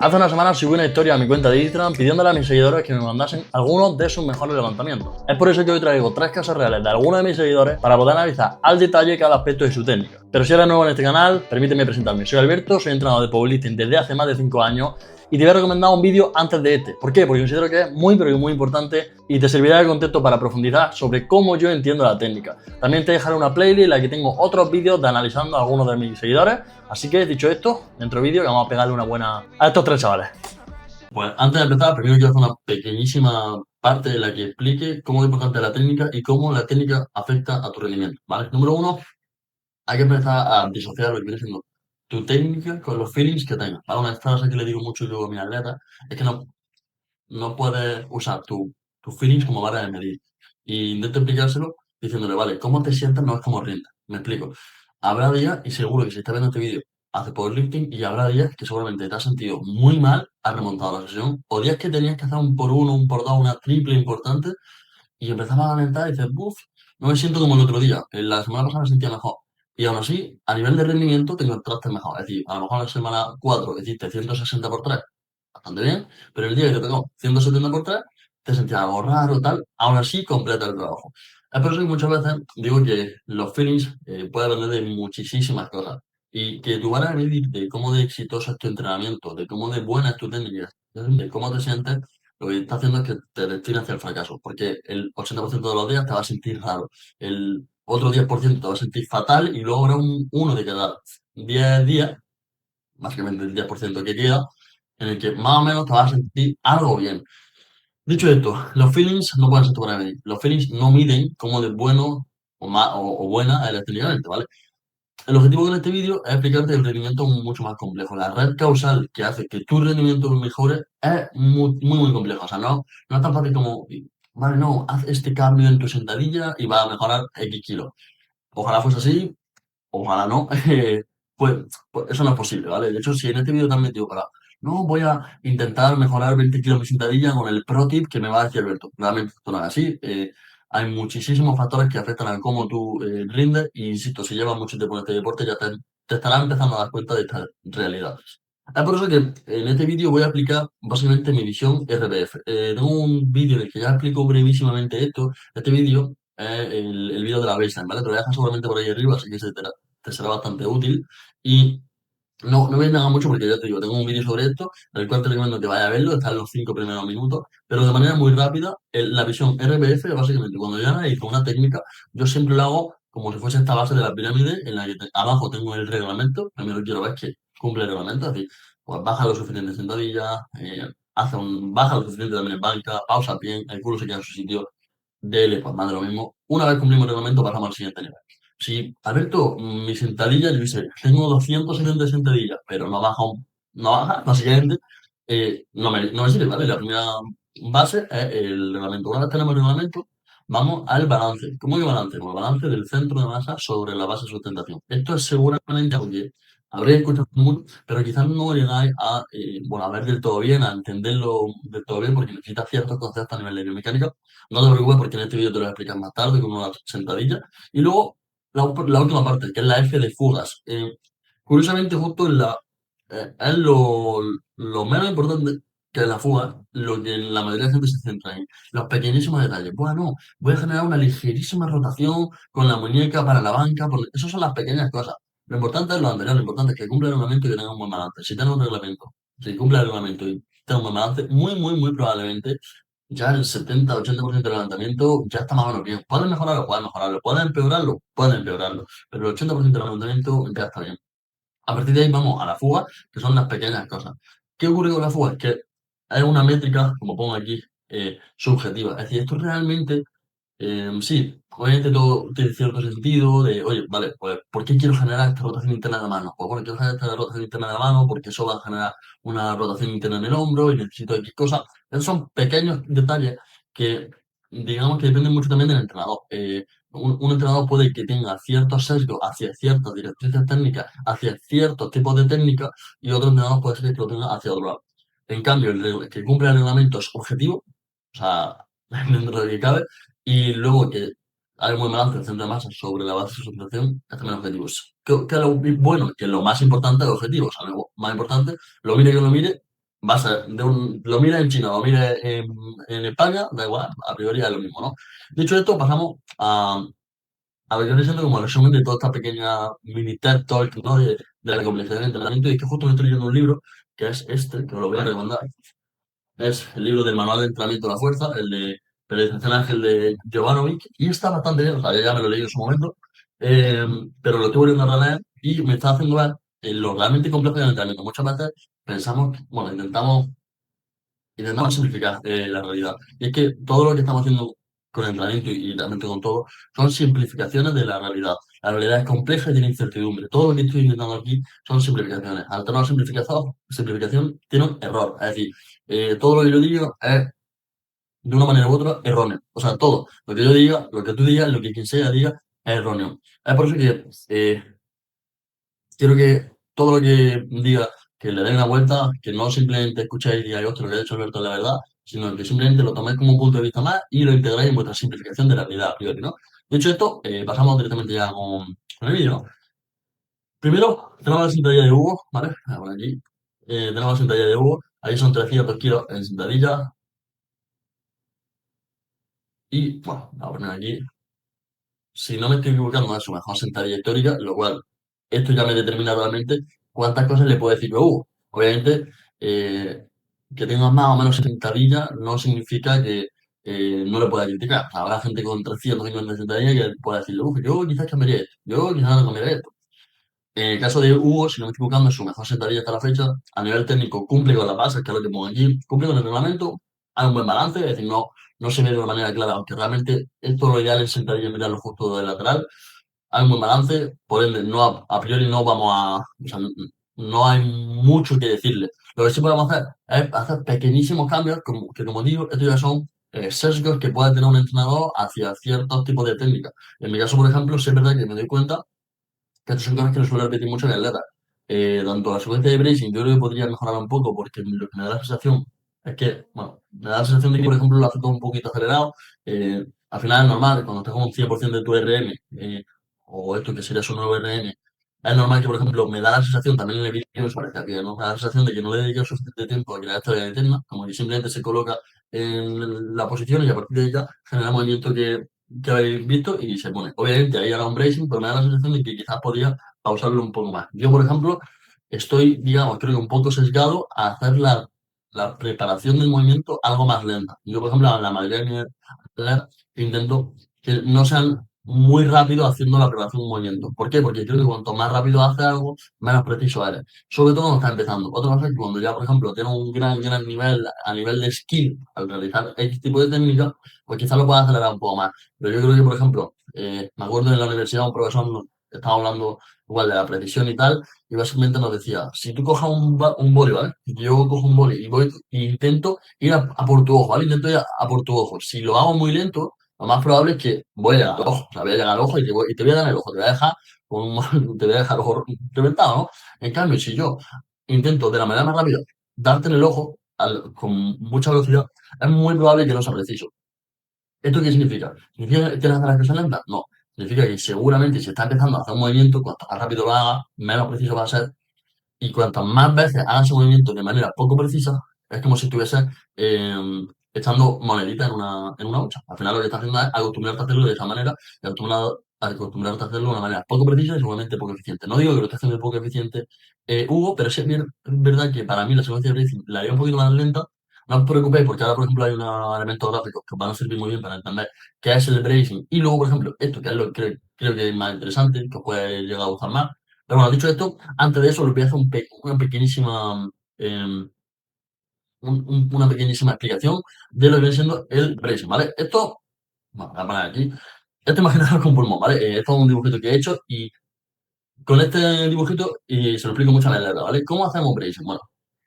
Hace una semana subí una historia a mi cuenta de Instagram pidiéndole a mis seguidores que me mandasen algunos de sus mejores levantamientos. Es por eso que hoy traigo 3 casos reales de algunos de mis seguidores para poder analizar al detalle cada aspecto de su técnica. Pero si eres nuevo en este canal, permíteme presentarme. Soy Alberto, soy entrenador de powerlifting desde hace más de 5 años y te voy a recomendar un vídeo antes de este. ¿Por qué? Porque considero que es muy pero que muy importante y te servirá de contexto para profundizar sobre cómo yo entiendo la técnica. También te dejaré una playlist en la que tengo otros vídeos de analizando a algunos de mis seguidores. Así que, dicho esto, dentro vídeo que vamos a pegarle una buena a estos 3 chavales. Pues antes de empezar, primero quiero hacer una pequeñísima parte en la que explique cómo es importante la técnica y cómo la técnica afecta a tu rendimiento, ¿vale? Número uno, hay que empezar a disociar lo que viene siendo tu técnica con los feelings que tengas, ¿vale? Una frase que le digo mucho yo a mis atletas es que no puedes usar tus feelings como vara de medir. Y intento explicárselo diciéndole, vale, cómo te sientes no es como rindes. Me explico. Habrá días, y seguro que si estás viendo este vídeo, hace powerlifting, y habrá días que seguramente te has sentido muy mal, has remontado la sesión, o días que tenías que hacer un por uno, un por dos, una triple importante, y empezabas a lamentar y dices, buf, no me siento como el otro día. En la semana pasada me sentía mejor. Y aún así, a nivel de rendimiento, te encontraste mejor. Es decir, a lo mejor en la semana 4 hiciste 160 por 3, bastante bien, pero el día que te tocó 170 por 3, te sentías algo raro, tal, aún así completa el trabajo. Es por eso que muchas veces digo que los feelings pueden depender de muchísimas cosas y que tu vara de medir de cómo de exitoso es tu entrenamiento, de cómo de buena es tu técnica, de cómo te sientes, lo que está haciendo es que te destine hacia el fracaso, porque el 80% de los días te vas a sentir raro, el otro 10% te vas a sentir fatal y luego habrá uno de cada 10 días, básicamente el 10% que queda, en el que más o menos te vas a sentir algo bien. Dicho esto, los feelings no pueden ser tu para medir. Los feelings no miden cómo de bueno o buena eres técnicamente, ¿vale? El objetivo de este vídeo es explicarte el rendimiento mucho más complejo. La red causal que hace que tu rendimiento mejore es muy compleja. O sea, no es tan fácil como, vale, no, haz este cambio en tu sentadilla y va a mejorar X kilos. Ojalá fuese así, ojalá no. Pues, pues eso no es posible, ¿vale? De hecho, si en este vídeo también digo, para, no, voy a intentar mejorar 20 kilos mi sentadilla con el pro tip que me va a decir Alberto. Realmente esto no es así. Hay muchísimos factores que afectan a cómo tú rindes y, insisto, si llevas mucho tiempo en este deporte ya te estarás empezando a dar cuenta de estas realidades. Es por eso que en este vídeo voy a explicar básicamente mi visión RBF. Tengo un vídeo en el que ya explico brevísimamente esto. Este vídeo es el vídeo de la baseline, ¿vale? Te lo voy a dejar seguramente por ahí arriba, así que te será bastante útil. Y no voy a indagar mucho porque ya te digo, tengo un vídeo sobre esto, el cual te recomiendo que vayas a verlo, está en los 5 primeros minutos, pero de manera muy rápida, la visión RBF, básicamente, cuando yo analizo una técnica, yo siempre lo hago como si fuese esta base de la pirámide, en la que abajo tengo el reglamento, primero quiero ver que cumple el reglamento, es decir, pues baja lo suficiente en sentadilla, baja lo suficiente también en banca, pausa bien, el culo se queda en su sitio, dele, pues más de lo mismo. Una vez cumplimos el reglamento, pasamos al siguiente nivel. Si, Alberto, mi sentadilla, yo sé, tengo 270 sentadillas, pero no baja, básicamente, no me sirve, ¿vale? La primera base es el reglamento. Una vez tenemos el reglamento, vamos al balance. ¿Cómo que balance? Pues el balance del centro de masa sobre la base de sustentación. Esto es seguramente algo que habréis escuchado mucho, pero quizás no llegáis a ver del todo bien, a entenderlo del todo bien, porque necesitas ciertos conceptos a nivel de biomecánica. No te preocupes porque en este vídeo te lo voy a explicar más tarde con una sentadilla. Y luego la última parte, que es la F de fugas. Curiosamente, justo es lo menos importante que la fuga, lo que la mayoría de la gente se centra en los pequeñísimos detalles. Bueno, voy a generar una ligerísima rotación con la muñeca para la banca. Esas son las pequeñas cosas. Lo importante es lo anterior, lo importante es que cumpla el reglamento y que tenga un buen balance. Si tiene un reglamento, si cumple el reglamento y tiene un buen balance, muy probablemente ya el 70-80% del levantamiento ya está más o menos bien. Pueden mejorarlo, pueden mejorarlo. Pueden empeorarlo, pueden empeorarlo. Pero el 80% del levantamiento ya está bien. A partir de ahí vamos a la fuga, que son las pequeñas cosas. ¿Qué ocurre con la fuga? Es que es una métrica, como pongo aquí, subjetiva. Es decir, esto realmente, sí, obviamente todo tiene cierto sentido de, oye, vale, pues, ¿por qué quiero generar esta rotación interna de la mano? Pues bueno, quiero generar esta rotación interna de la mano porque eso va a generar una rotación interna en el hombro y necesito X cosas. Esos son pequeños detalles que, digamos que dependen mucho también del entrenador. Un entrenador puede que tenga ciertos sesgos hacia ciertas directrices técnicas, hacia ciertos tipos de técnicas, y otro entrenador puede ser que lo tenga hacia otro lado. En cambio, el que cumple el reglamento es objetivo, o sea, dentro de lo que cabe, y luego que hay un buen balance del centro de masa sobre la base de sustentación, es también objetivo. ¿Qué es lo bueno? Que lo más importante es el objetivo, o sea, lo más importante, lo mire que lo mire, vas a, lo mires en China, lo mires en España, da igual, a priori es lo mismo, ¿no? Dicho esto, pasamos a ver, yo siento como el resumen de toda esta pequeña mini TED Talk, ¿no? De la complejidad del entrenamiento, y es que justo me estoy leyendo un libro, que es este, que os lo voy a recomendar. Es el libro del Manual de Entrenamiento de la Fuerza, el de Periodización Ángel de Jovanovic, y está bastante bien, o sea, yo ya me lo leí en su momento, eh, pero lo estoy volviendo a releer y me está haciendo ver lo realmente complejo del entrenamiento. Muchas veces pensamos, bueno, intentamos simplificar la realidad. Y es que todo lo que estamos haciendo con el entrenamiento y realmente con todo son simplificaciones de la realidad. La realidad es compleja y tiene incertidumbre. Todo lo que estoy intentando aquí son simplificaciones. Al tener una simplificación tiene un error. Es decir, todo lo que yo digo es de una manera u otra erróneo. O sea, todo. Lo que yo diga, lo que tú digas, lo que quien sea diga es erróneo. Es por eso que quiero que todo lo que diga, que le den una vuelta, que no simplemente escuchéis y digáis, hostia, lo que ha dicho Alberto es la verdad, sino que simplemente lo toméis como un punto de vista más y lo integráis en vuestra simplificación de la realidad a priori, ¿no? Dicho esto, pasamos directamente ya con el vídeo, ¿no? Primero, tenemos la sentadilla de Hugo, ¿vale? Por aquí. Tenemos la sentadilla de Hugo. Ahí son 300 kilos en sentadilla. Y, bueno, vamos a poner aquí. Si no me estoy equivocando, es su mejor sentadilla histórica, lo cual esto ya me determina realmente cuántas cosas le puedo decir yo a Hugo. Obviamente, eh, que tenga más o menos sentadilla no significa que no le pueda criticar. Habrá gente con 350 sentadillas que pueda decirle, yo quizás cambiaría esto, yo quizás no cambiaría esto. En el caso de Hugo, si no me estoy equivocando, es su mejor sentadilla hasta la fecha. A nivel técnico, cumple con las bases, que es lo que pongo aquí. Cumple con el reglamento, hay un buen balance, es decir, no se ve de una manera clara, aunque realmente esto lo ideal es sentadilla y mirar lo justo del lateral. Hay un buen balance, por ende, a priori no vamos a. O sea, no hay mucho que decirle. Lo que sí podemos hacer es hacer pequeñísimos cambios, que como digo, estos ya son sesgos que puede tener un entrenador hacia ciertos tipos de técnicas. En mi caso, por ejemplo, sí es verdad que me doy cuenta que estos son cosas que no suele repetir mucho en el atleta. Tanto la secuencia de bracing, yo creo que podría mejorar un poco, porque lo que me da la sensación es que, bueno, me da la sensación de que, por ejemplo, lo hace todo un poquito acelerado. Al final es normal, cuando estás con un 100% de tu RM, o esto que sería su nuevo RM, es normal que, por ejemplo, me da la sensación, también en el vídeo me parece que ¿no? Me da la sensación de que no le dedica suficiente tiempo a crear esta vía interna, como que simplemente se coloca en la posición y a partir de ella genera movimiento que habéis visto y se pone. Obviamente ahí hará un bracing, pero me da la sensación de que quizás podría pausarlo un poco más. Yo, por ejemplo, estoy, digamos, creo que un poco sesgado a hacer la preparación del movimiento algo más lenta. Yo, por ejemplo, en la mayoría de mis atletas intento que no sean muy rápidos haciendo la preparación de un movimiento. ¿Por qué? Porque creo que cuanto más rápido haces algo, menos preciso eres. Sobre todo cuando estás empezando. Otra cosa es que cuando ya, por ejemplo, tienes un gran nivel a nivel de skill al realizar X tipo de técnica, pues quizás lo puedas acelerar un poco más. Pero yo creo que, por ejemplo, me acuerdo en la universidad un profesor estaba hablando igual de la precisión y tal, y básicamente nos decía, si tú cojas un boli, ¿vale? Yo cojo un boli y voy e intento ir a por tu ojo, ¿vale? Intento ir a por tu ojo. Si lo hago muy lento, lo más probable es que voy a llegar al ojo, o sea, voy a llegar al ojo y te voy a dar el ojo, te voy a dejar te voy a dejar el ojo reventado, ¿no? En cambio, si yo intento de la manera más rápida darte en el ojo con mucha velocidad, es muy probable que no sea preciso. ¿Esto qué significa? ¿Significa que tienes que hacer las cosas lentas? No. Significa que seguramente si está empezando a hacer un movimiento, cuanto más rápido lo haga, menos preciso va a ser. Y cuantas más veces hagas ese movimiento de manera poco precisa, es como si estuviese echando monedita en una hucha. Al final lo que estás haciendo es acostumbrarte a hacerlo de esa manera y acostumbrarte a hacerlo de una manera poco precisa y seguramente poco eficiente. No digo que lo esté haciendo de poco eficiente Hugo, pero sí es verdad que para mí la secuencia de bracing la haría un poquito más lenta. No os preocupéis porque ahora, por ejemplo, hay unos elementos gráficos que os van a servir muy bien para entender qué es el bracing. Y luego, por ejemplo, esto que es lo que creo que es más interesante, que os puede llegar a gustar más. Pero bueno, dicho esto, antes de eso, les voy a hacer una pequeñísima, em, una pequeñísima explicación de lo que viene siendo el bracing, ¿vale? Esto, bueno, voy a poner aquí, esto imaginarlo con pulmón, ¿vale? Esto es un dibujito que he hecho y con este dibujito y se lo explico mucho a la letra, ¿vale? ¿Cómo hacemos bracing? Bueno,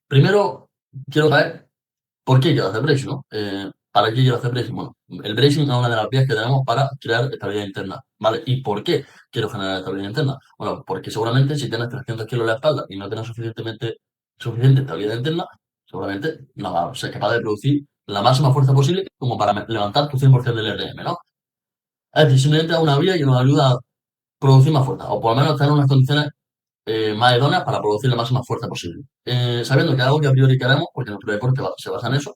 primero quiero saber por qué quiero hacer bracing, ¿no? ¿Para qué quiero hacer bracing? Bueno, el bracing es una de las vías que tenemos para crear estabilidad interna, ¿vale? ¿Y por qué quiero generar estabilidad interna? Bueno, porque seguramente si tienes 300 kilos en la espalda y no tienes suficiente estabilidad interna, seguramente no vas a ser capaz de producir la máxima fuerza posible como para levantar tu 100% del RM, ¿no? Es decir, simplemente es una vía que nos ayuda a producir más fuerza, o por lo menos tener unas condiciones más idóneas para producir la máxima fuerza posible. Sabiendo que es algo que a priori queremos, porque nuestro deporte se basa en eso,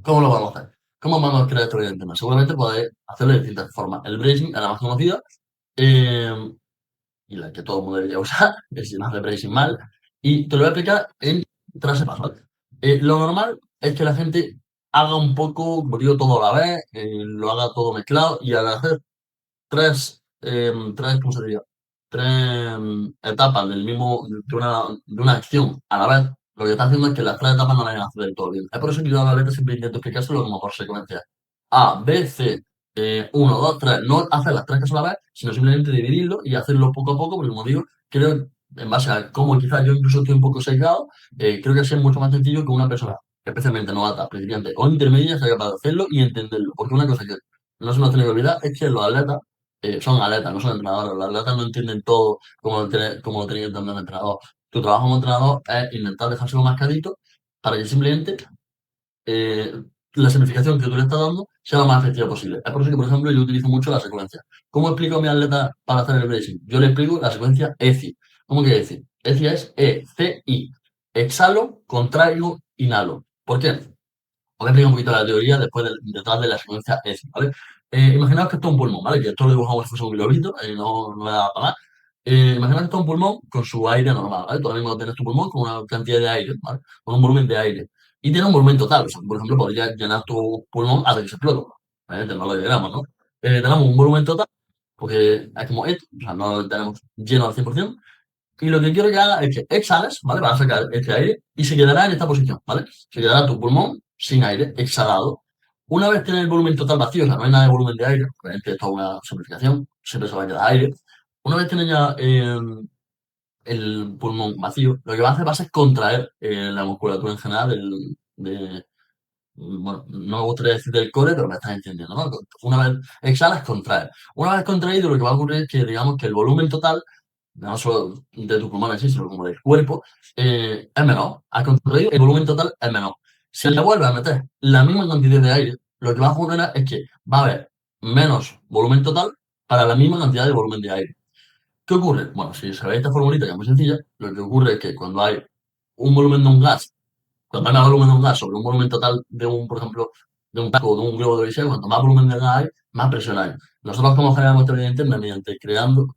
¿cómo lo vamos a hacer? ¿Cómo vamos a crear esto evidentemente? Seguramente podéis hacerlo de distintas formas. El bracing es la más conocida eh, y la que todo el mundo debería usar, es si no hace bracing mal. Y te lo voy a explicar en tres pasos. ¿Vale? Lo normal es que la gente haga un poco, como digo, todo a la vez, lo haga todo mezclado y al hacer ¿cómo se diría? Tres etapas de una acción a la vez, lo que está haciendo es que las tres etapas no las vayan a hacer del todo bien. Es por eso que yo a la letra siempre intento explicárselo como por secuencia. A, B, C, 1, 2, 3. No hacer las tres cosas a la vez, sino simplemente dividirlo y hacerlo poco a poco, porque como digo, creo, en base a cómo quizás yo incluso estoy un poco sesgado, creo que así es mucho más sencillo que una persona, especialmente novata, principiante o intermedia, sea capaz de hacerlo y entenderlo. Porque una cosa que no se nos tiene que olvidar es que los atletas son atletas, no son entrenadores. Los atletas no entienden todo como lo tiene que entender un entrenador. Tu trabajo como entrenador es intentar dejárselo mascadito para que simplemente eh, la significación que tú le estás dando sea lo más efectiva posible. Es por eso que, por ejemplo, yo utilizo mucho la secuencia. ¿Cómo explico a mi atleta para hacer el bracing? Yo le explico la secuencia ECI. ¿Cómo quiere decir? ECI es E-C-I. Exhalo, contraigo, inhalo. ¿Por qué? Os voy a explicar un poquito la teoría detrás de la secuencia ECI, ¿vale? Imaginaos que esto es un pulmón, ¿vale? Que esto lo dibujamos como si fuese un globito, no me da para más. Imaginaos que esto es un pulmón con su aire normal, ¿vale? Tú ahora mismo tienes tu pulmón con una cantidad de aire, ¿vale? Con un volumen de aire. Y tiene un volumen total, o sea, por ejemplo, podrías llenar tu pulmón hasta que se explote. Obviamente no lo llegamos, ¿no? Tenemos un volumen total, porque es como esto, o sea, no lo tenemos lleno al 100%, y lo que quiero que haga es que exhales, ¿vale? Vas a sacar este aire y se quedará en esta posición, ¿vale? Se quedará tu pulmón sin aire, exhalado. Una vez tienes el volumen total vacío, o sea, no hay nada de volumen de aire, obviamente esto es una simplificación, siempre se va a quedar aire. Una vez tienes ya el pulmón vacío, lo que va a hacer va a ser contraer la musculatura en general bueno, no me gustaría decir del core, pero me estás entendiendo, ¿no? Una vez exhalas, contraer. Una vez contraído, lo que va a ocurrir es que, digamos, que el volumen total no solo de tus pulmones, sí, sino como del cuerpo, es menor. Al contrario, el volumen total es menor. Si le vuelves a meter la misma cantidad de aire, lo que va a ocurrir es que va a haber menos volumen total para la misma cantidad de volumen de aire. ¿Qué ocurre? Bueno, si sabéis esta formulita que es muy sencilla, lo que ocurre es que cuando hay un volumen de un gas, cuanto más volumen de un gas sobre un volumen total de un, por ejemplo, de un taco o de un globo de viseo, cuanto más volumen de gas hay, más presión hay. Nosotros, ¿cómo generamos esta vía interna? Mediante creando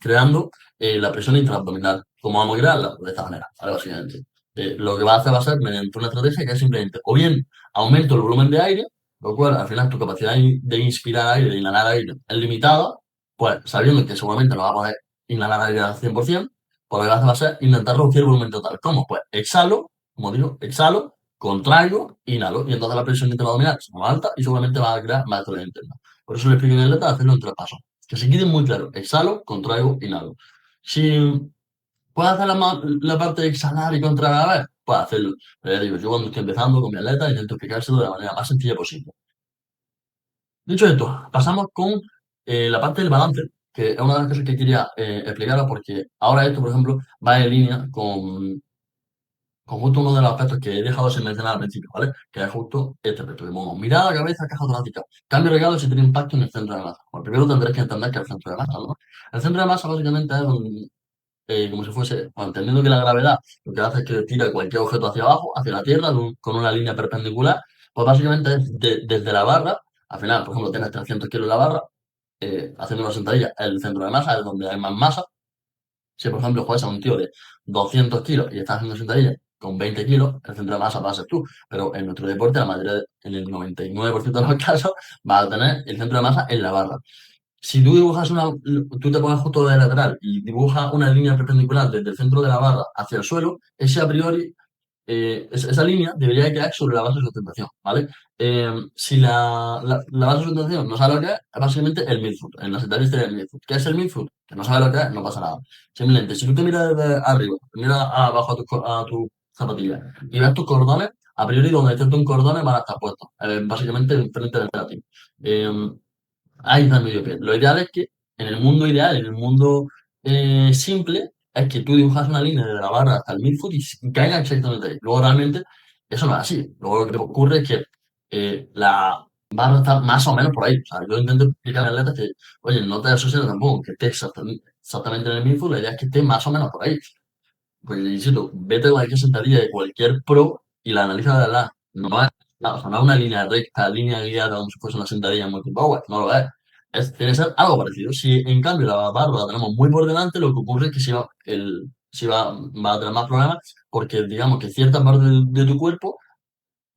la presión intraabdominal. ¿Cómo vamos a crearla? Pues de esta manera, ¿vale? Básicamente. Lo que va a hacer va a ser mediante una estrategia que es simplemente, o bien aumento el volumen de aire, lo cual al final tu capacidad de inspirar aire, de inhalar aire es limitada, pues sabiendo que seguramente no va a poder inhalar aire al 100%, pues lo que va a hacer va a ser intentar reducir el volumen total. ¿Cómo? Pues exhalo, como digo, exhalo, contraigo, inhalo, y entonces la presión intraabdominal es más alta y seguramente va a crear más dolor interna. Por eso le explico en el letra hacerlo en tres pasos. Que se quede muy claro, exhalo, contraigo, inhalo. Si puedes hacer la parte de exhalar y contraer a la vez, puedes hacerlo. Pero ya digo, yo cuando estoy empezando con mi atleta intento explicárselo de la manera más sencilla posible. Dicho esto, pasamos con la parte del balance, que es una de las cosas que quería explicaros porque ahora esto, por ejemplo, va en línea con justo uno de los aspectos que he dejado sin mencionar al principio, ¿vale? Que es justo este aspecto que pongo. Mirada, cabeza, caja torácica. Cambio de regalo si tiene impacto en el centro de masa. Bueno, primero tendréis que entender que es el centro de masa, ¿no? El centro de masa básicamente es como si fuese, bueno, entendiendo que la gravedad lo que hace es que tira cualquier objeto hacia abajo, hacia la Tierra, con una línea perpendicular, pues básicamente es desde la barra, al final, por ejemplo, tienes 300 kilos en la barra, haciendo una sentadilla, el centro de masa es donde hay más masa. Si, por ejemplo, juegas a un tío de 200 kilos y estás haciendo sentadilla con 20 kilos, el centro de masa va a ser tú. Pero en nuestro deporte, en el 99% de los casos, vas a tener el centro de masa en la barra. Si tú te pones justo de lateral y dibujas una línea perpendicular desde el centro de la barra hacia el suelo, ese a priori esa línea debería quedar sobre la base de sustentación, ¿vale? Si la base de sustentación no sabe lo que es básicamente el midfoot. En la sentadilla estaría el midfoot. ¿Qué es el midfoot? Que no sabe lo que es, no pasa nada. Simplemente, si tú te miras desde arriba, te miras abajo a tu zapatilla y ves tus cordones, a priori donde esté un cordones van a estar puestos, básicamente enfrente de ti. Eh, Ahí está el medio pie. Lo ideal es que en el mundo ideal, en el mundo simple, es que tú dibujas una línea desde la barra hasta el midfoot y caiga exactamente ahí. Luego realmente eso no es así. Luego lo que ocurre es que la barra está más o menos por ahí. O sea, yo intento explicar a atletas que, oye, no te asocies tampoco que esté exactamente en el midfoot, la idea es que esté más o menos por ahí. Pues insisto, vete a cualquier sentadilla de cualquier pro y la analiza de verdad. No es, no, o sea, no es una línea recta, línea guiada como si fuese una sentadilla multipower, no lo es. Tiene que ser algo parecido. Si en cambio la barra la tenemos muy por delante, lo que ocurre es que va a tener más problemas porque digamos que ciertas partes de tu cuerpo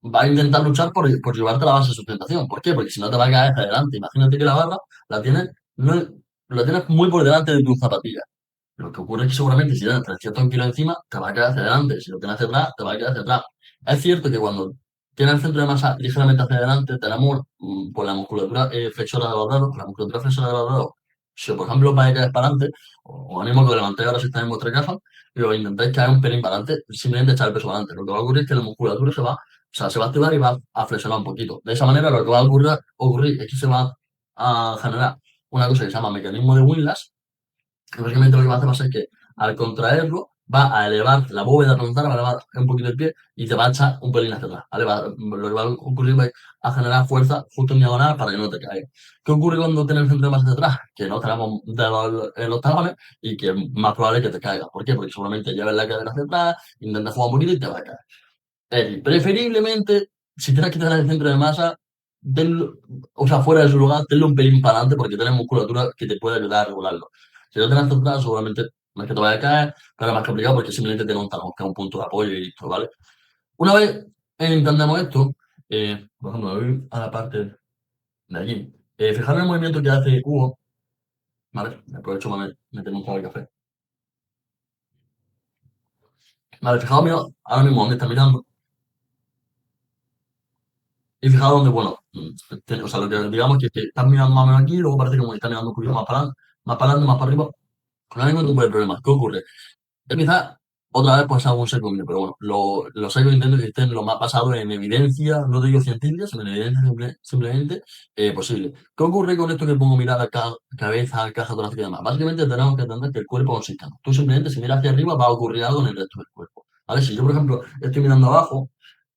va a intentar luchar por llevarte a la base de sustentación. ¿Por qué? Porque si no te va a caer hacia adelante. Imagínate que la barra la tienes, no, la tienes muy por delante de tus zapatillas. Lo que ocurre es que seguramente si tienes 300 kilos encima, te va a quedar hacia adelante. Si lo tienes hacia atrás, te va a quedar hacia atrás. Es cierto que cuando tienes el centro de masa ligeramente hacia adelante, tenemos por la musculatura flexora de los dedos, la musculatura flexora de los dedos. Si por ejemplo vais a caer para adelante, os animo a que lo levantéis ahora si estáis en vuestra casa, y os intentáis caer un pelín para adelante, simplemente echar el peso para adelante. Lo que va a ocurrir es que la musculatura se va a activar y va a flexionar un poquito. De esa manera lo que va a ocurrir es que se va a generar una cosa que se llama mecanismo de Whiplash, que básicamente lo que va a hacer es que al contraerlo va a elevar la bóveda frontal, va a elevar un poquito el pie y te va a echar un pelín hacia atrás. ¿Vale? Lo que va a ocurrir va a generar fuerza justo en diagonal para que no te caigas. ¿Qué ocurre cuando tienes el centro de masa hacia atrás? Que no tenemos dedos en los talones y que es más probable que te caigas. ¿Por qué? Porque seguramente lleves la cadera hacia atrás, intentas jugar un poquito y te va a caer. Es decir, preferiblemente, si tienes que tener el centro de masa, o sea, fuera de su lugar, tenlo un pelín para adelante porque tienes musculatura que te puede ayudar a regularlo. Si lo tienes atrás, seguramente no es que te vaya a caer, pero es más complicado porque simplemente te montamos que es un punto de apoyo y listo, ¿vale? Una vez entendemos esto, por ejemplo, voy a la parte de allí. Fijar en el movimiento que hace Hugo, ¿vale? Aprovecho para meterme un poco de café. Vale, fijaos, mira, ahora mismo me está mirando. Y fijaos donde, bueno, o sea, lo que digamos que estás mirando más o menos aquí, luego parece como que estás mirando un poquito más para adelante, más para arriba. Con el mismo tipo de problemas. ¿Qué ocurre? Es quizás otra vez pues hago un seco mío, pero bueno, los secos intento que estén lo más basado en evidencia, no digo científica, sino en evidencia simplemente posible. ¿Qué ocurre con esto que pongo mirar a cabeza, caja torácica y demás? Básicamente tenemos que entender que el cuerpo es un sistema. Tú simplemente si miras hacia arriba va a ocurrir algo en el resto del cuerpo. ¿Vale? Si yo, por ejemplo, estoy mirando abajo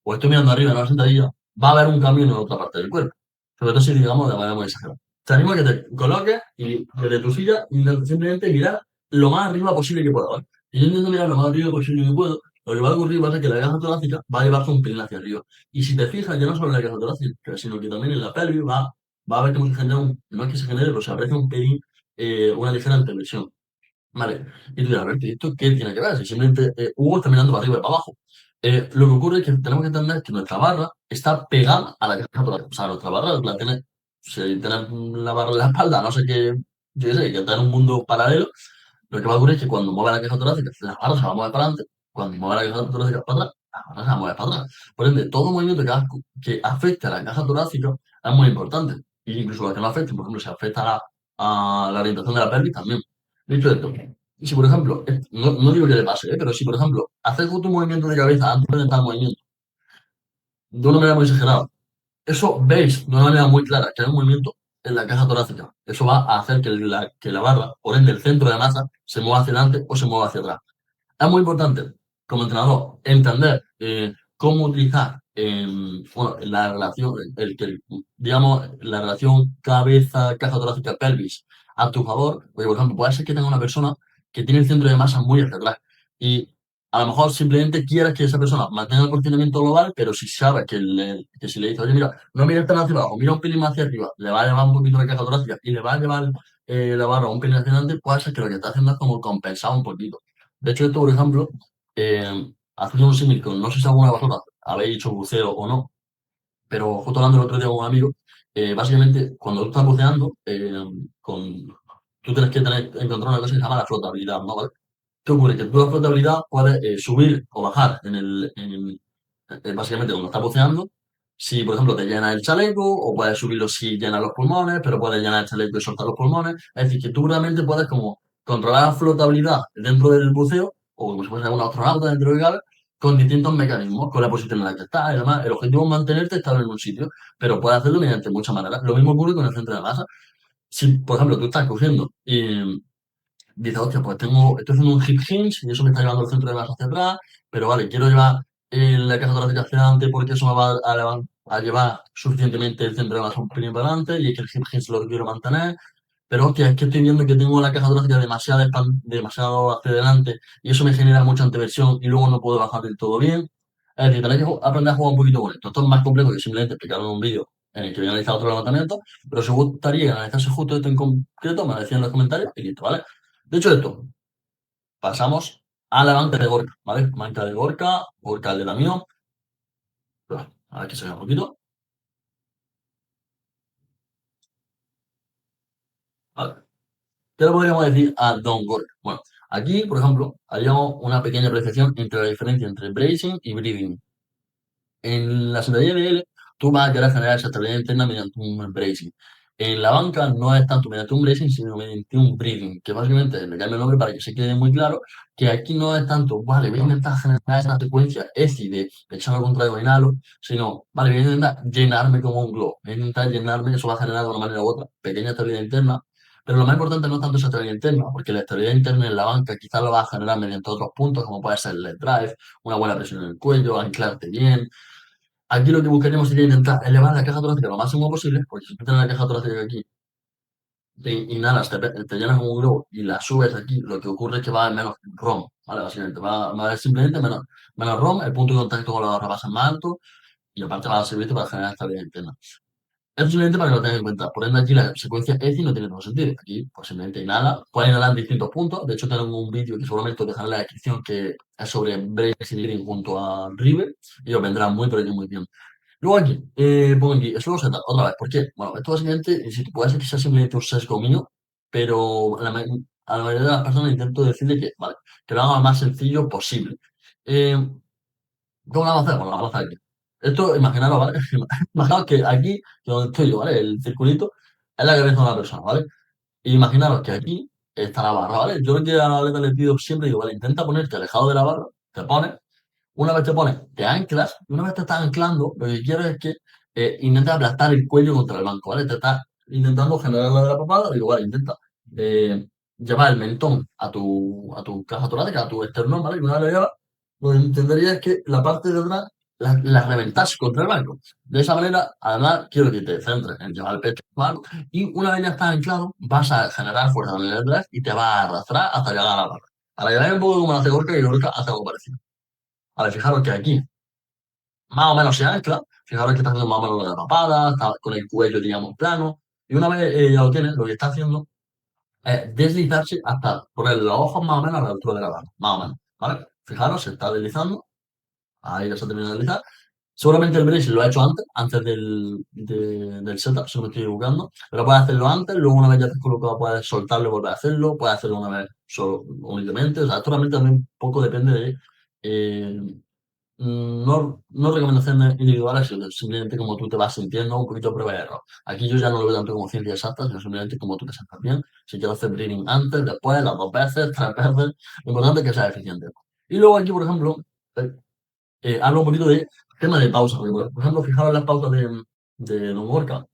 o estoy mirando arriba en una sentadilla, va a haber un cambio en otra parte del cuerpo. Sobre todo si digamos de manera muy exagerada. Te animo a que te coloques y desde tu silla simplemente mirar lo más arriba posible que puedas, ¿vale? Y yo intento mirar lo más arriba posible que puedo, lo que va a ocurrir va a ser que la caja torácica va a llevarse un pelín hacia arriba. Y si te fijas, ya no solo en la caja torácica, sino que también en la pelvis va a haber como se genera no es que se genere, pero se aprecia un pelín, una ligera intervención. Vale, y tú dirás, a ver, ¿esto qué tiene que ver? Si simplemente Hugo está mirando para arriba y para abajo. Lo que ocurre es que tenemos que entender que nuestra barra está pegada a la caja torácica. O sea, nuestra barra la tiene, si tienes la barra en la espalda, a no sé qué, yo qué sé, que está en un mundo paralelo, lo que va a ocurrir es que cuando mueve la caja torácica, la barra se va a mover para adelante, cuando mueve la caja torácica para atrás, la barra se va a mover para atrás. Por ende, todo movimiento que afecte a la caja torácica es muy importante. Y incluso la que no afecte, por ejemplo, si afecta a la orientación de la pelvis también. Dicho esto, si por ejemplo, no digo que le pase, pero si por ejemplo haces justo un movimiento de cabeza antes de entrar al movimiento, de una manera muy exagerada, eso veis de una manera muy clara que hay un movimiento en la caja torácica. Eso va a hacer que la barra, por ende el centro de masa, se mueva hacia adelante o se mueva hacia atrás. Es muy importante, como entrenador, entender cómo utilizar bueno, la relación, digamos, la relación cabeza-caja torácica pelvis a tu favor. Porque, por ejemplo, puede ser que tenga una persona que tiene el centro de masa muy hacia atrás y a lo mejor simplemente quieres que esa persona mantenga el posicionamiento global, pero si sabes que si le dices, oye, mira, no mires tan hacia abajo, mira un pelín más hacia arriba, le va a llevar un poquito la caja torácica y le va a llevar la barra un pelín hacia adelante, puede ser que lo que está haciendo es como compensar un poquito. De hecho, esto, por ejemplo, haciendo un símil con, no sé si alguna de vosotras habéis hecho buceo o no, pero justo hablando el otro día con un amigo, básicamente, cuando tú estás buceando, tú tienes que encontrar una cosa que se llama la flotabilidad, ¿no? ¿Vale? ¿Qué ocurre? Que tú la flotabilidad puedes subir o bajar básicamente cuando estás buceando. Si, por ejemplo, te llena el chaleco, o puedes subirlo si llena los pulmones, pero puedes llenar el chaleco y soltar los pulmones. Es decir, que tú realmente puedes como controlar la flotabilidad dentro del buceo, o como si fuese una astronauta dentro del cable, con distintos mecanismos, con la posición en la que estás y demás. El objetivo es mantenerte estable en un sitio, pero puedes hacerlo mediante muchas maneras. Lo mismo ocurre con el centro de masa. Si, por ejemplo, tú estás cogiendo y dice, hostia, pues estoy haciendo un hip hinge y eso me está llevando el centro de masa hacia atrás, pero vale, quiero llevar la caja torácica hacia adelante porque eso me va a llevar suficientemente el centro de masa un pelín para adelante y es que el hip hinge lo quiero mantener, pero hostia, es que estoy viendo que tengo la caja torácica demasiado hacia adelante y eso me genera mucha anteversión y luego no puedo bajar del todo bien. Es decir, tenéis que aprender a jugar un poquito con esto. Esto es más complejo que simplemente explicar en un vídeo en el que voy a analizar otro levantamiento, pero si os gustaría analizarse justo esto en concreto, me lo decían en los comentarios y listo, ¿vale? De hecho, esto, pasamos a la banca de Gorka, ¿vale? Banca de Gorka, Gorka de la mío. A ver que se vea un poquito. Vale. ¿Qué le podríamos decir a Don Gorka? Bueno, aquí, por ejemplo, haríamos una pequeña apreciación entre la diferencia entre bracing y breathing. En la sentadilla de L, tú vas a querer generar esa estabilidad interna mediante un bracing. En la banca no es tanto mediante un bracing, sino mediante un breathing, que básicamente le cambio el nombre para que se quede muy claro, que aquí no es tanto, vale, voy a intentar generar esa secuencia ESI de echar al contrario inhalo, sino, vale, voy a intentar llenarme como un globo, voy a intentar llenarme, eso va a generar de una manera u otra pequeña estabilidad interna, pero lo más importante no es tanto esa estabilidad interna, porque la estabilidad interna en la banca quizás lo va a generar mediante otros puntos, como puede ser el leg drive, una buena presión en el cuello, anclarte bien. Aquí lo que buscaríamos sería intentar elevar la caja torácica lo máximo posible, porque si tú tienes la caja torácica aquí, te inhalas, te llenas como un globo y la subes aquí, lo que ocurre es que va a haber menos ROM, ¿vale? Básicamente, va a haber simplemente menos ROM, el punto de contacto con la barra va a ser más alto y aparte va a servir para generar estabilidad interna. Esto simplemente para que lo tengas en cuenta. Por ende, aquí la secuencia ECI no tiene todo sentido. Aquí, pues simplemente inhala, puedes inhalar en distintos puntos. De hecho, tengo un vídeo que seguramente os dejaré en la descripción que es sobre Bracing y Breathing junto a River y os vendrá muy, pero que muy bien. Luego aquí, pongo aquí, slow setup, otra vez. ¿Por qué? Bueno, esto básicamente, si puede ser que sea simplemente un sesgo mío, pero a la mayoría de las personas intento decirle que, vale, que lo haga lo más sencillo posible. Eh, ¿Cómo lo vamos a hacer? Bueno, lo vamos a hacer aquí. Esto, imaginaros, ¿vale? Imaginaos que aquí, que donde estoy yo, ¿vale? El circulito es la cabeza de una persona, ¿vale? Y imaginaros que aquí está la barra, ¿vale? Yo lo que a la atleta le pido siempre, digo, vale, intenta ponerte alejado de la barra, te pones, una vez te pones, te anclas, y una vez te estás anclando, lo que quiero es que intentes aplastar el cuello contra el banco, ¿vale? Te estás intentando generar la de la papada, digo, vale, intenta eh, llevar el mentón a tu caja torácica, a tu esternón, ¿vale? Y una vez lo llevas, lo que intentaría es que la parte de atrás la reventase contra el banco. De esa manera, además, quiero que te centres en llevar el pecho al banco, y una vez ya estás anclado, vas a generar fuerza en el atrás y te vas a arrastrar hasta llegar a la barra. Para que veáis un poco cómo lo hace Gorka, y Gorka hace algo parecido. A ver, fijaros que aquí más o menos se ancla. Fijaros que está haciendo más o menos la papada, está con el cuello, digamos, plano. Y una vez ya lo tiene, lo que está haciendo es deslizarse hasta poner los ojos más o menos a la altura de la barra. Más o menos. ¿Vale? Fijaros, se está deslizando. Ahí ya se ha terminado de deslizar. Seguramente el brace lo ha hecho antes del setup, si no me estoy equivocando. Pero puedes hacerlo antes, luego una vez ya te has colocado, puedes soltarlo y volver a hacerlo. Puedes hacerlo una vez solo, únicamente. O sea, esto realmente también un poco depende de eh, no recomendaciones individuales, sino simplemente como tú te vas sintiendo, un poquito de prueba y error. Aquí yo ya no lo veo tanto como ciencia exacta, sino simplemente como tú te sientas bien. Si quieres hacer breathing antes, después, las dos veces, tres veces, lo importante es que sea eficiente. Y luego aquí, por ejemplo, eh, hablo un poquito de tema de pausa. Porque, por ejemplo, fijaros en las pausas de Don Gorka,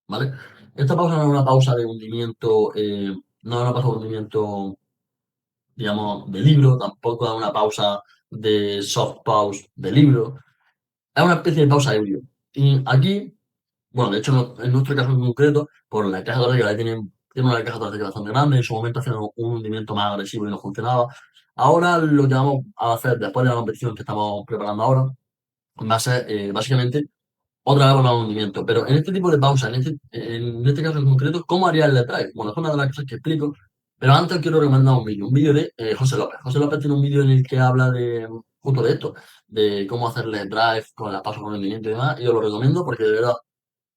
¿vale? Esta pausa no es una pausa de hundimiento, no es una pausa de hundimiento, digamos, de libro, tampoco es una pausa de soft pause de libro. Es una especie de pausa híbrido. Y aquí, bueno, de hecho, en nuestro caso en concreto, por la caja torácica tiene una caja torácica bastante grande, en su momento hacía un hundimiento más agresivo y no funcionaba. Ahora lo que vamos a hacer después de la competición que estamos preparando ahora, va a ser básicamente otra vez volver al hundimiento. Pero en este tipo de pausa, en este caso en concreto, ¿cómo haría el drive? Bueno, es una de las cosas que explico. Pero antes quiero recomendar un vídeo de José López. José López tiene un vídeo en el que habla de justo de esto, de cómo hacerle drive con las pausas con rendimiento y demás. Y os lo recomiendo porque de verdad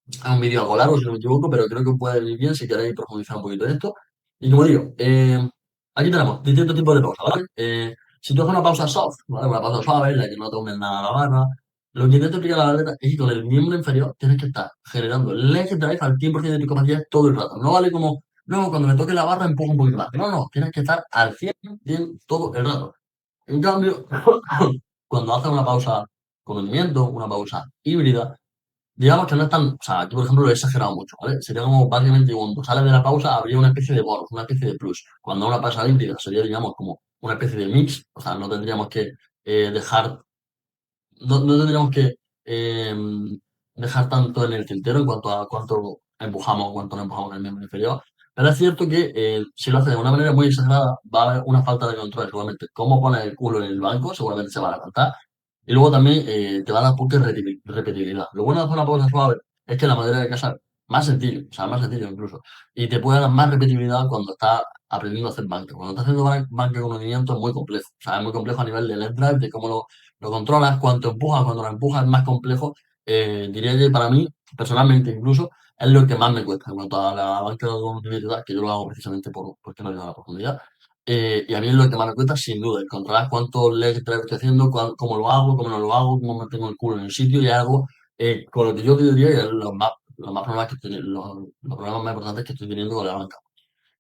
es un vídeo algo largo, si no me equivoco, pero creo que puede venir bien si queréis profundizar un poquito en esto. Y como digo, aquí tenemos distintos tipos de pausas, ¿vale? Si tú haces una pausa soft, ¿vale? Una pausa suave, en la que no tomes nada a la barra, lo que intento explicar a la atleta es que con el miembro inferior tienes que estar generando leg drive al 100% de tu capacidad todo el rato. No vale como, no, cuando me toque la barra empujo un poquito más. No, no, tienes que estar al 100% todo el rato. En cambio, cuando haces una pausa con movimiento, una pausa híbrida, digamos que no es tan, o sea, aquí por ejemplo lo he exagerado mucho, ¿vale? Sería como básicamente cuando sales de la pausa habría una especie de bonus, una especie de plus. Cuando una pausa híbrida sería, digamos, como una especie de mix, o sea, no tendríamos que dejar, no tendríamos que eh, dejar tanto en el tintero en cuanto a cuánto empujamos, cuánto no empujamos en el miembro inferior. Pero es cierto que si lo haces de una manera muy exagerada, va a haber una falta de control, seguramente. Cómo pones el culo en el banco, seguramente se va a levantar. Y luego también te va a dar poca repetibilidad. Lo bueno de hacer una pausa suave es que la mayoría de casos es más sencillo, o sea, más sencillo incluso. Y te puede dar más repetibilidad cuando estás aprendiendo a hacer banca. Cuando estás haciendo banca con movimiento es muy complejo. O sea, es muy complejo a nivel de left drive, de cómo lo controlas, cuánto empujas, cuando lo empujas es más complejo. Diría que para mí, personalmente incluso, es lo que más me cuesta en cuanto a la banca de movimiento, que yo lo hago precisamente porque no llego a la profundidad. Y a mí es lo que más me cuesta, sin duda, el controlar cuántos leg drive estoy haciendo, cómo lo hago, cómo no lo hago, cómo mantengo el culo en el sitio y algo con lo que yo diría que es los más problemas los problemas más importantes que estoy teniendo con la banca.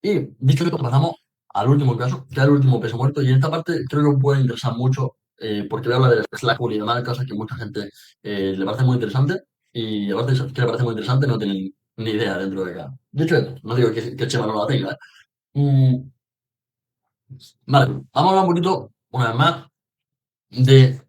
Y dicho esto, pasamos al último caso, que es el último peso muerto. Y en esta parte creo que puede interesar mucho, porque voy a hablar de Slack y demás, cosas que mucha gente le parece muy interesante. Y aparte de eso, que le parece muy interesante, no tienen ni idea dentro de cada. Dicho esto, no digo que Chema no la tenga, ¿eh? Mm, vale, vamos a hablar un poquito, una vez más, de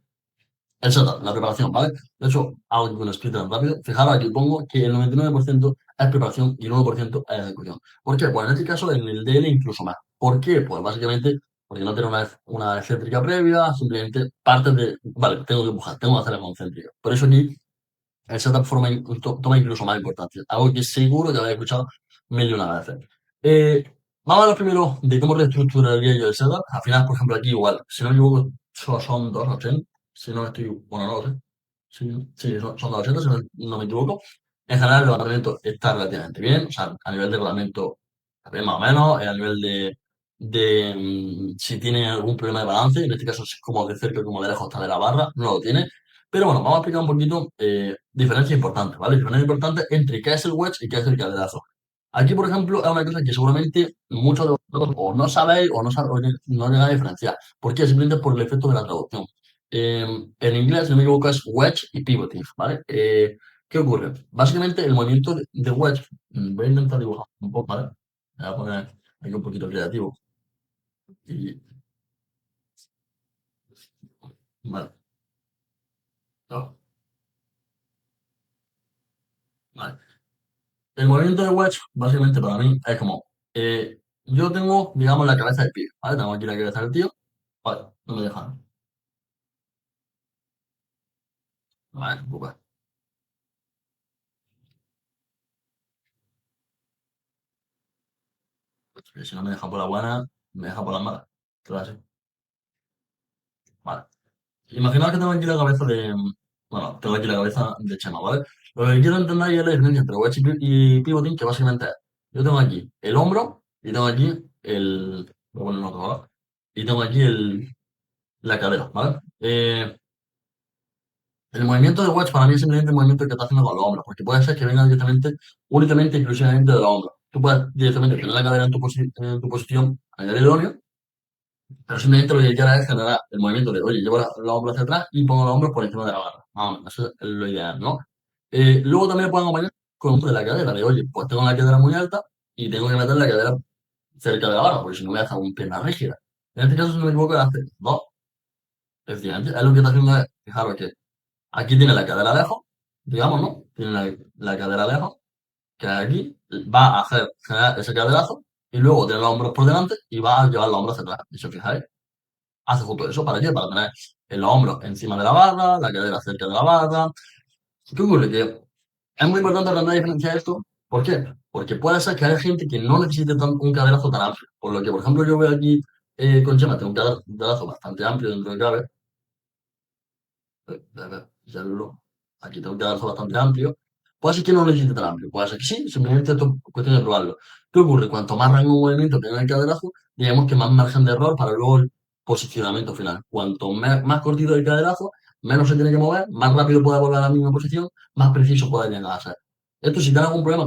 el setup, la preparación, ¿vale? De hecho, hago aquí un speedrun rápido. Fijaros, aquí pongo que el 99% es preparación y el 1% es ejecución. ¿Por qué? Pues en este caso, en el DL incluso más. ¿Por qué? Pues básicamente porque no tiene una excéntrica previa, simplemente partes de, vale, tengo que empujar, tengo que hacer la concéntrica. Por eso aquí el setup toma incluso más importancia. Algo que seguro que habéis escuchado mil y una veces. Eh, Vamos a hablar primero de cómo reestructuraría yo el setup. Al final, por ejemplo, aquí igual, si no me equivoco, solo son 280. Si no estoy, bueno, no lo sé. Sí, sí, son 280, si no me equivoco. En general, el levantamiento está relativamente bien. O sea, a nivel de reglamento, bien más o menos. A nivel de si tiene algún problema de balance, en este caso es como de cerca como de lejos está de la barra, no lo tiene. Pero bueno, vamos a explicar un poquito diferencias importantes, ¿vale? Diferencias importantes entre qué es el wedge y qué es el caderazo. Aquí, por ejemplo, es una cosa que seguramente muchos de vosotros o no sabéis o no llegáis a diferenciar. ¿Por qué? Simplemente por el efecto de la traducción. En inglés, si no me equivoco, es wedge y pivoting, ¿vale? ¿Qué ocurre? Básicamente, el movimiento de wedge, voy a intentar dibujar un poco, ¿vale? Voy a poner aquí un poquito creativo. Y, vale, no, vale. El movimiento de wedge, básicamente para mí, es como, yo tengo, digamos, la cabeza del tío, ¿vale? Tengo aquí la cabeza del tío, vale, no me dejan, vale, pues, porque si no me deja por la buena, me deja por las malas. Entonces, así, vale. Imaginaos que tengo aquí la cabeza bueno, tengo aquí la cabeza de Chema, ¿vale? Lo que quiero entender es la diferencia entre wedge y pivoting, que básicamente es, yo tengo aquí el hombro y tengo aquí voy a poner en otro, ¿vale? Y tengo aquí la cadera, ¿vale? El movimiento de wedge para mí es simplemente el movimiento que está haciendo con los hombros, porque puede ser que venga directamente, únicamente, exclusivamente de los hombros. Tú puedes directamente tener la cadera en tu posición a nivel idóneo, pero simplemente lo que quieras es generar el movimiento de, oye, llevo los hombros hacia atrás y pongo los hombros por encima de la barra. Más o menos, eso es lo ideal, ¿no? Luego también pueden acompañar con un de la cadera, de, oye, pues tengo la cadera muy alta y tengo que meter la cadera cerca de la barra, porque si no voy a hacer un pierna rígida. En este caso, si no me equivoco, hace dos. Efectivamente, es lo que está haciendo es, fijaros que aquí tiene la cadera lejos, digamos, ¿no? Tiene la cadera lejos, que aquí va a hacer generar ese caderazo y luego tiene los hombros por delante y va a llevar los hombros hacia atrás. Y si os fijáis, hace justo eso. ¿Para qué? Para tener los hombros encima de la barra, la cadera cerca de la barra. ¿Qué ocurre? Que es muy importante aprender a diferenciar esto. ¿Por qué? Porque puede ser que haya gente que no necesite un caderazo tan amplio. Por lo que, por ejemplo, yo veo aquí con Chema, tengo un caderazo bastante amplio dentro de cabe. Ya aquí tengo un caderazo bastante amplio. Puede ser que no lo necesite tan amplio. Puede ser que sí, simplemente esto es cuestión de probarlo. ¿Qué ocurre? Cuanto más rango de movimiento tenga el caderazo, digamos que más margen de error para luego el posicionamiento final. Cuanto más cortito el caderazo, menos se tiene que mover, más rápido puede volver a la misma posición, más preciso puede llegar a ser. Esto si tienes algún problema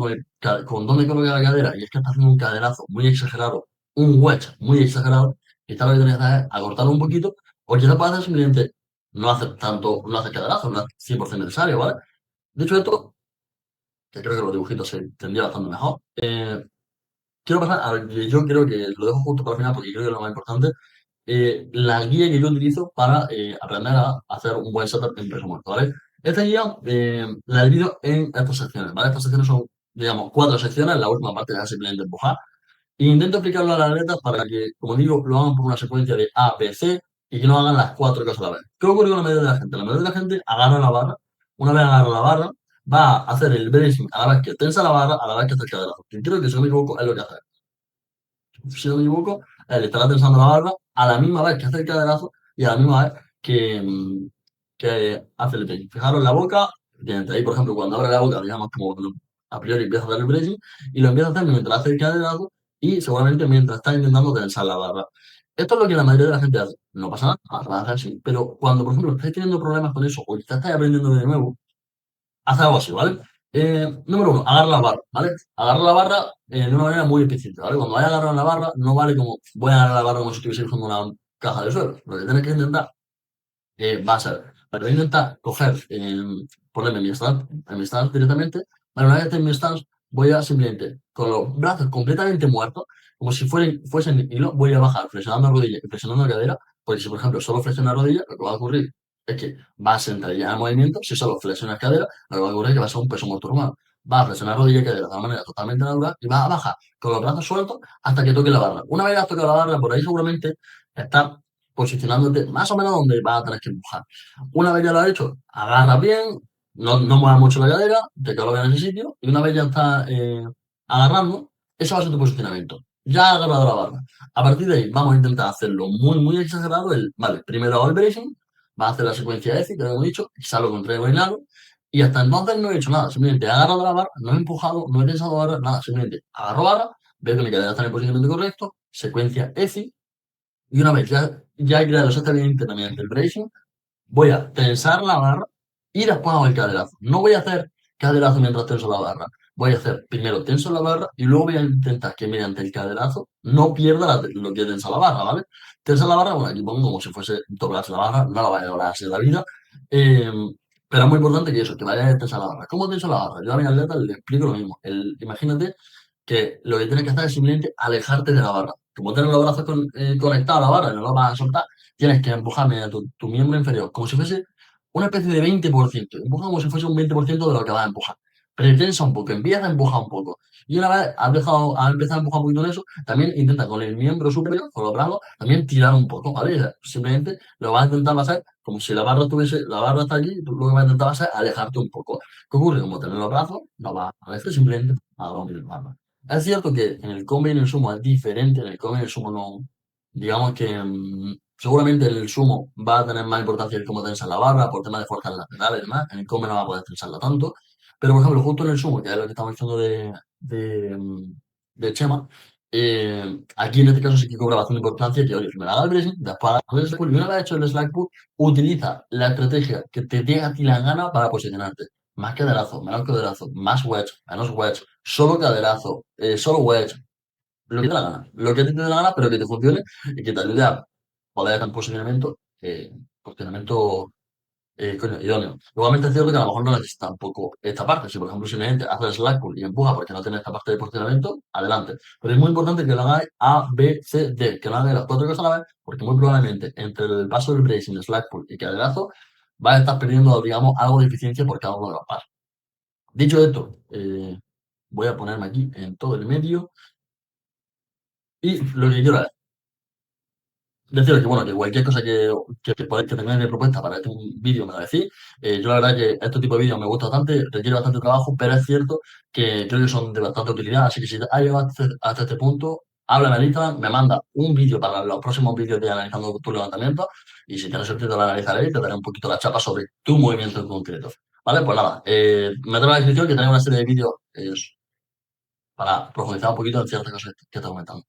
con dónde colocar la cadera y es que estás haciendo un caderazo muy exagerado, un wedge muy exagerado, quizás lo que tienes que hacer es acortarlo un poquito, o quizás puedes hacer simplemente no hace tanto, no hace caderazo, no es 100% necesario, ¿vale? Dicho esto, que creo que los dibujitos se tendría bastante mejor, quiero pasar a lo que yo creo que lo dejo justo para el final porque creo que es lo más importante, la guía que yo utilizo para aprender a hacer un buen setup en peso muerto, ¿vale? Esta guía la divido en estas secciones, ¿vale? Estas secciones son digamos, 4 secciones, la última parte ya simplemente empujar. E intento explicarlo a las atletas para que, como digo, lo hagan por una secuencia de A, B, C y que no hagan las 4 cosas a la vez. ¿Qué ocurre con la mayoría de la gente? La mayoría de la gente agarra la barra, una vez agarra la barra, va a hacer el bracing a la vez que tensa la barra, a la vez que hace el caderazo. Que creo que, si no me equivoco, es lo que hace. Si no me equivoco, él estará tensando la barra a la misma vez que hace el caderazo y a la misma vez que hace el bracing. Fijaros la boca, mientras ahí, por ejemplo, cuando abre la boca, digamos, como cuando a priori empieza a hacer el bracing, y lo empieza a hacer mientras hace el caderazo y seguramente mientras está intentando tensar la barra. Esto es lo que la mayoría de la gente hace. No pasa nada, lo hace así. Pero cuando, por ejemplo, estáis teniendo problemas con eso o quizás estáis aprendiendo de nuevo, haz algo así, ¿vale? Número uno, agarra la barra, ¿vale? Agarra la barra de una manera muy específica, ¿vale? Cuando vaya a agarrar la barra, no vale como voy a agarrar la barra como si estuviese usando una caja de suelo. Lo que tienes que intentar va a ser, pero voy a intentar coger, ponerme en mi stance directamente, pero una vez en mi stance, voy a simplemente, con los brazos completamente muertos, como si fuesen hilo, voy a bajar flexionando la rodilla y flexionando la cadera, porque si por ejemplo solo flexionas la rodilla, lo que va a ocurrir es que vas a entrar ya en movimiento, si solo flexionas cadera, lo que va a ocurrir es que vas a ser un peso muerto normal. Vas a flexionar rodilla y cadera de una manera totalmente natural y vas a bajar con los brazos sueltos hasta que toque la barra. Una vez has tocado la barra, por ahí seguramente estás posicionándote más o menos donde vas a tener que empujar. Una vez ya lo has hecho, agarras bien, no muevas mucho la cadera, te coloca en ese sitio, y una vez ya estás agarrando, ese va a ser tu posicionamiento. Ya has agarrado la barra. A partir de ahí vamos a intentar hacerlo muy, muy exagerado. Vale, primero hago el bracing, vas a hacer la secuencia EFI, que hemos dicho, y salgo contra el inhalo, y hasta entonces no he hecho nada, simplemente he agarrado la barra, no he empujado, no he tensado barra, nada, simplemente agarro barra, veo que mi cadera está en el posicionamiento correcto, secuencia EFI, y una vez ya he creado exactamente también el bracing, voy a tensar la barra y después hago el caderazo. No voy a hacer caderazo mientras tenso la barra. Voy a hacer primero tenso la barra y luego voy a intentar que mediante el caderazo no pierda lo que tensa la barra, ¿vale? Tensa la barra, bueno, aquí pongo como si fuese doblarse la barra, no la vaya a doblar así en la vida. eh, pero es muy importante que eso, que vaya a tensar la barra. ¿Cómo tenso la barra? Yo a mi atleta le explico lo mismo. Imagínate que lo que tienes que hacer es simplemente alejarte de la barra. Como tienes los brazos conectados a la barra y no los vas a soltar, tienes que empujar mediante tu miembro inferior, como si fuese una especie de 20%. Empuja como si fuese un 20% de lo que vas a empujar. Pretensa un poco, empieza a empujar un poco. Y una vez has empezado a empujar un poquito en eso, también intenta con el miembro superior, con los brazos, también tirar un poco, ¿vale? O sea, simplemente lo vas a intentar va a ser como si la barra está aquí, tú lo que vas a intentar va a ser alejarte un poco. ¿Qué ocurre? Como tener los brazos, no vas a veces simplemente a dormir la barra. Es cierto que en el Come y en el Sumo es diferente, en el Come y en el Sumo no, digamos que seguramente en el Sumo va a tener más importancia el cómo tensa la barra, por tema de fuerzas laterales y demás, en el Come no va a poder tensarla tanto, pero por ejemplo, justo en el Sumo, que es lo que estamos diciendo de Chema, aquí en este caso sí que cobra bastante importancia que, oye, primero haga el bracing, después haga el slack pull, y una vez hecho el slack pull, utiliza la estrategia que te dé a ti la gana para posicionarte. Más caderazo, más wedge, menos wedge, solo caderazo, solo wedge, lo que te dé la gana. Lo que a ti te dé la gana, pero que te funcione y que te ayude a poder estar en posicionamiento coño, idóneo. Igualmente es cierto que a lo mejor no necesitas tampoco esta parte. Si, por ejemplo, simplemente haces slack pull y empuja porque no tienes esta parte de posicionamiento, adelante. Pero es muy importante que lo hagáis A, B, C, D, que lo hagáis las 4 cosas a la vez, porque muy probablemente entre el paso del bracing, slack pull y caderazo, vas a estar perdiendo, digamos, algo de eficiencia por cada uno de los pasos. Dicho esto, voy a ponerme aquí en todo el medio y lo que quiero es deciros que, bueno, que cualquier cosa que podáis que tengáis de propuesta para este vídeo me lo decís. Yo la verdad que este tipo de vídeos me gusta bastante, requiere bastante trabajo, pero es cierto que creo que son de bastante utilidad, así que si has llegado hasta este punto, háblame en Instagram, me manda un vídeo para los próximos vídeos de analizando tu levantamiento y si tienes suerte te lo analizaré y te daré un poquito la chapa sobre tu movimiento en concreto. ¿Vale? Pues nada, meteros en la descripción que tenéis una serie de vídeos para profundizar un poquito en ciertas cosas que te he comentado.